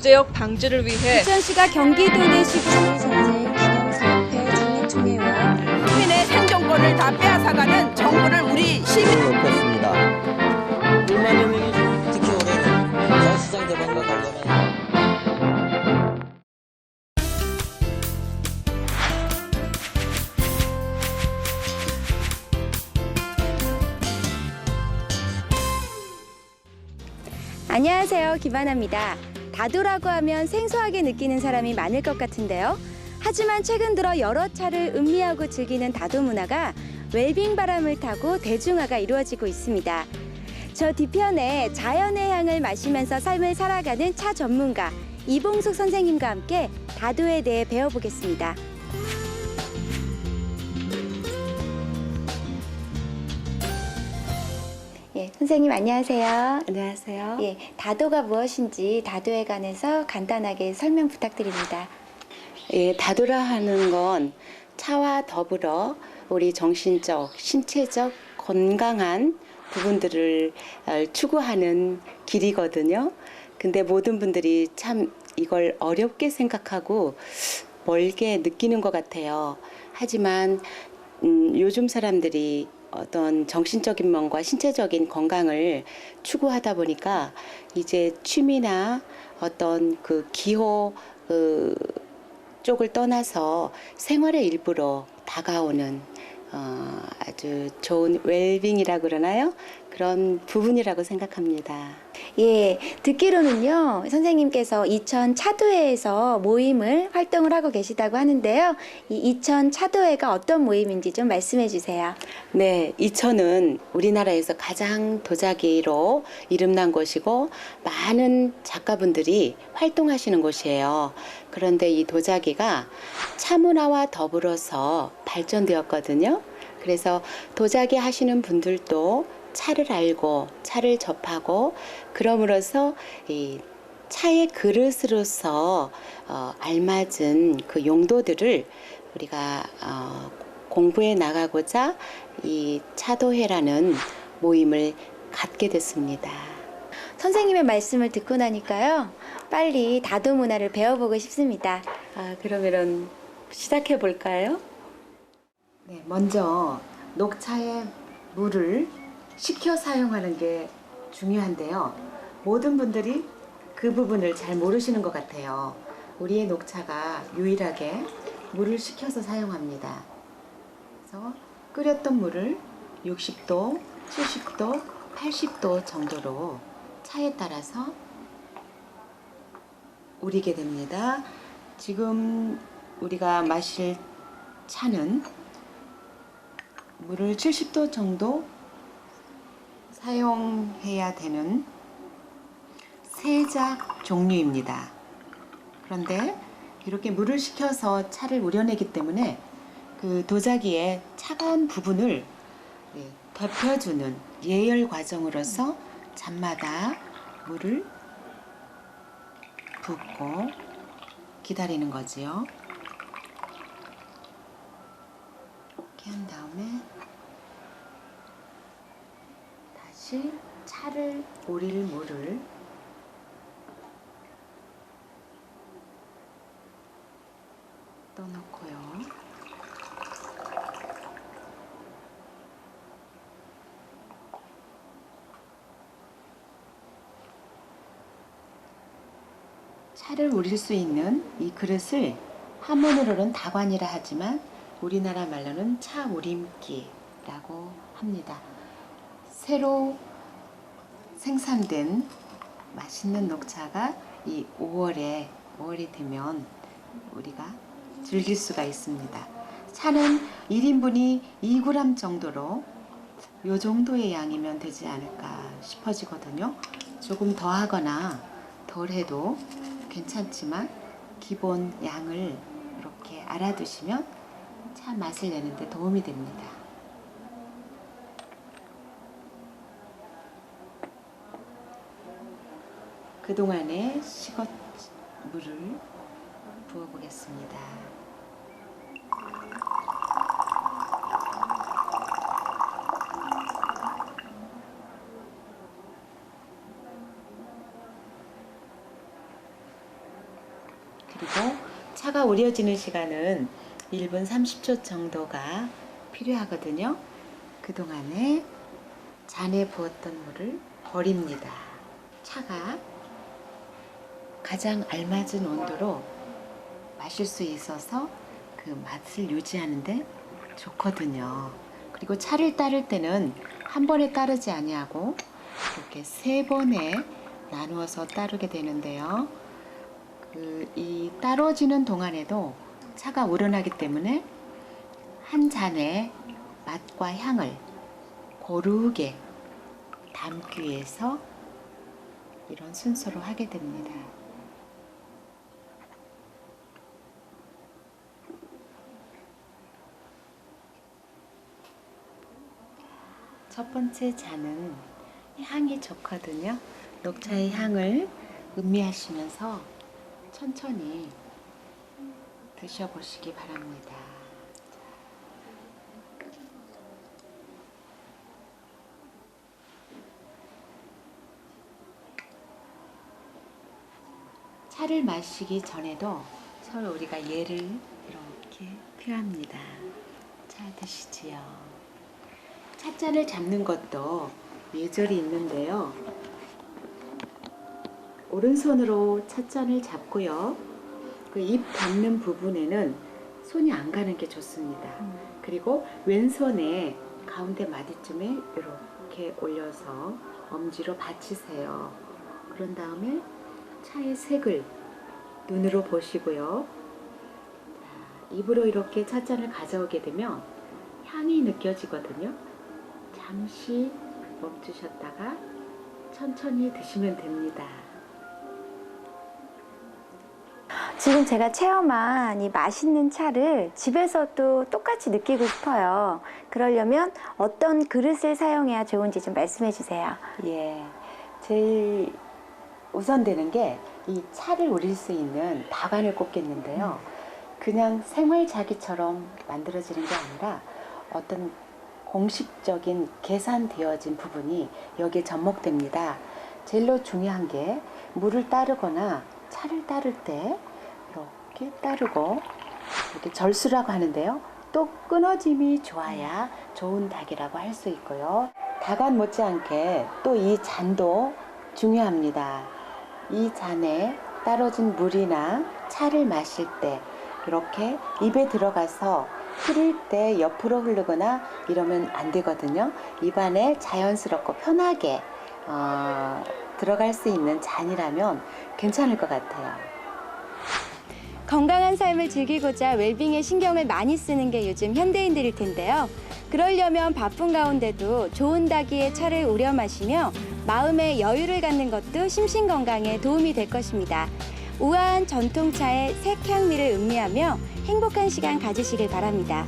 부재역 방지를 위해 부천시가 경기도 내시 전쟁 기념사업회 장례총회와 시민의 생존권을 다 빼앗아가는 정부를 우리 시민 높였습니다. 1만여 명이 특히 올해는 부산시장 개방과 관련해 안녕하세요, 김하나입니다. 다도라고 하면 생소하게 느끼는 사람이 많을 것 같은데요. 하지만 최근 들어 여러 차를 음미하고 즐기는 다도 문화가 웰빙 바람을 타고 대중화가 이루어지고 있습니다. 저 뒤편에 자연의 향을 마시면서 삶을 살아가는 차 전문가 이봉숙 선생님과 함께 다도에 대해 배워보겠습니다. 예, 선생님 안녕하세요. 안녕하세요. 예, 다도가 무엇인지 다도에 관해서 간단하게 설명 부탁드립니다. 예, 다도라 하는 건 차와 더불어 우리 정신적, 신체적 건강한 부분들을 추구하는 길이거든요. 근데 모든 분들이 참 이걸 어렵게 생각하고 멀게 느끼는 것 같아요. 하지만 요즘 사람들이 어떤 정신적인 면과 신체적인 건강을 추구하다 보니까 이제 취미나 어떤 그 기호 쪽을 떠나서 생활의 일부로 다가오는 아주 좋은 웰빙이라 그러나요? 그런 부분이라고 생각합니다. 예, 듣기로는요, 선생님께서 이천 차도회에서 모임을 활동을 하고 계시다고 하는데요. 이 이천 차도회가 어떤 모임인지 좀 말씀해 주세요. 네, 이천은 우리나라에서 가장 도자기로 이름난 곳이고 많은 작가분들이 활동하시는 곳이에요. 그런데 이 도자기가 차문화와 더불어서 발전되었거든요. 그래서 도자기 하시는 분들도 차를 알고 차를 접하고 그럼으로써 이 차의 그릇으로서 알맞은 그 용도들을 우리가 공부해 나가고자 이 차도회라는 모임을 갖게 됐습니다. 선생님의 말씀을 듣고 나니까요, 빨리 다도 문화를 배워보고 싶습니다. 그러면 시작해 볼까요? 네, 먼저 녹차에 물을 식혀 사용하는 게 중요한데요. 모든 분들이 그 부분을 잘 모르시는 것 같아요. 우리의 녹차가 유일하게 물을 식혀서 사용합니다. 그래서 끓였던 물을 60도, 70도, 80도 정도로 차에 따라서 우리게 됩니다. 지금 우리가 마실 차는 물을 70도 정도 사용해야 되는 세작 종류입니다. 그런데 이렇게 물을 식혀서 차를 우려내기 때문에 그 도자기의 차가운 부분을 덮여주는 예열 과정으로서 잔마다 물을 붓고 기다리는 거지요. 이렇게 한 다음에 다시 차를 우릴 물을 떠놓고요. 차를 우릴 수 있는 이 그릇을 한문으로는 다관이라 하지만 우리나라 말로는 차 우림기라고 합니다. 새로 생산된 맛있는 녹차가 이 5월이 되면 우리가 즐길 수가 있습니다. 차는 1인분이 2g 정도로 이 정도의 양이면 되지 않을까 싶어지거든요. 조금 더 하거나 덜 해도 괜찮지만 기본 양을 이렇게 알아두시면 차 맛을 내는데 도움이 됩니다. 그동안에 식은 물을 부어보겠습니다. 그리고 차가 우려지는 시간은 1분 30초 정도가 필요하거든요. 그동안에 잔에 부었던 물을 버립니다. 차가 가장 알맞은 온도로 마실 수 있어서 그 맛을 유지하는데 좋거든요. 그리고 차를 따를 때는 한 번에 따르지 아니하고 이렇게 3번에 나누어서 따르게 되는데요. 이 따로지는 동안에도 차가 우러나기 때문에 한 잔의 맛과 향을 고르게 담기 위해서 이런 순서로 하게 됩니다. 첫 번째 잔은 향이 좋거든요. 녹차의 향을 음미하시면서 천천히 드셔보시기 바랍니다. 차를 마시기 전에도 서로 우리가 예를 이렇게 표합니다. 자, 드시지요. 찻잔을 잡는 것도 예절이 있는데요. 오른손으로 찻잔을 잡고요. 그 입 닿는 부분에는 손이 안 가는 게 좋습니다. 그리고 왼손에 가운데 마디쯤에 이렇게 올려서 엄지로 받치세요. 그런 다음에 차의 색을 눈으로 보시고요. 자, 입으로 이렇게 찻잔을 가져오게 되면 향이 느껴지거든요. 잠시 멈추셨다가 천천히 드시면 됩니다. 지금 제가 체험한 이 맛있는 차를 집에서도 똑같이 느끼고 싶어요. 그러려면 어떤 그릇을 사용해야 좋은지 좀 말씀해 주세요. 예, 제일 우선되는 게 이 차를 우릴 수 있는 다관을 꼽겠는데요. 그냥 생활자기처럼 만들어지는 게 아니라 어떤 공식적인 계산되어진 부분이 여기에 접목됩니다. 제일로 중요한 게 물을 따르거나 차를 따를 때 이렇게 따르고 이렇게 절수라고 하는데요. 또 끊어짐이 좋아야 좋은 닭이라고 할 수 있고요. 다관 못지않게 또 이 잔도 중요합니다. 이 잔에 따라진 물이나 차를 마실 때 이렇게 입에 들어가서 흐를 때 옆으로 흐르거나 이러면 안 되거든요. 입안에 자연스럽고 편하게 들어갈 수 있는 잔이라면 괜찮을 것 같아요. 건강한 삶을 즐기고자 웰빙에 신경을 많이 쓰는 게 요즘 현대인들일 텐데요. 그러려면 바쁜 가운데도 좋은 다기의 차를 우려 마시며 마음의 여유를 갖는 것도 심신 건강에 도움이 될 것입니다. 우아한 전통차의 색향미를 음미하며 행복한 시간 가지시길 바랍니다.